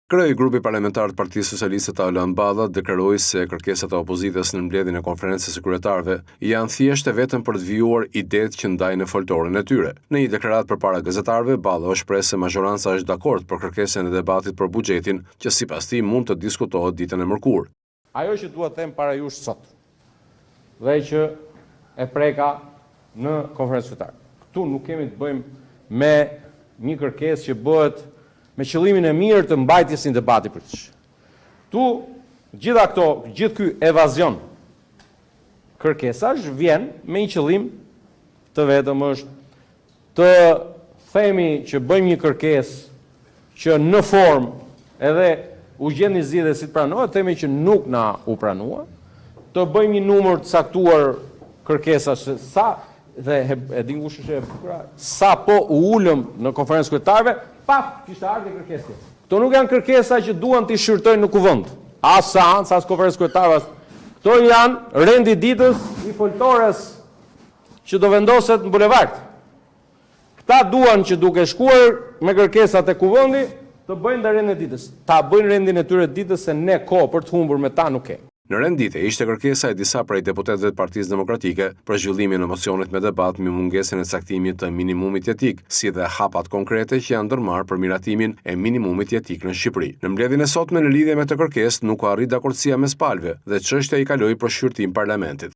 Kreu i grupi parlamentar të Partisë Socialiste Taulan Balla deklaroi se kërkesat e opozitës në mbledhjen e konferencës së kryetarëve janë thjesht e vetëm për të vijuar idetë që ndajnë në foltorin e tyre. Në një deklaratë përpara gazetarëve, Balla u shpreh se majoranca është dakord për kërkesën e debatit për buxhetin, që sipas tij mund të diskutohet ditën e mërkurë. Ajo që dua të them para jush sot, dhe që e preka në konferencë kryetare. Këtu nuk kemi të bëjmë me një kërkesë që bëhet me qëllimin e mirë të mbajtjes një debati për të. Tu, gjithë ky evazion kërkesash vjen me një qëllim të vetëm është të themi që bëjmë një kërkesë që në formë edhe u gjen një zgjidhje si të pranohet, themi që nuk na u pranua, të bëjmë një numër të caktuar kërkesash sa dhe e din kush është e bukur, sa po u ulëm në konferencë kryetarëve, kishte ardhur kërkesë. Këto nuk janë kërkesa që duan të shqyrtojnë në kuvend. As seancë, as konferencë kryetare. Këto janë rendi ditës i foltores që do vendoset në bulevard. Këta duan që duke shkuar me kërkesat e kuvendi të bëjnë dhe rendin e ditës. Ta bëjnë rendin e tyre ditës se ne kohë për të humbur me ta nuk kemi. Në rendite ishte kërkesa e disa prej deputetëve të Partisë Demokratike për zhvillimin e mocionit me debat me mungesën e caktimit të minimumit jetik, si dhe hapat konkrete që janë ndërmarrë për miratimin e minimumit jetik në Shqipëri. Në mbledhjen e sotme në lidhje me të kërkesë nuk u arrit dakordësia mes palëve dhe çështja i kaloi për shqyrtim parlamentit.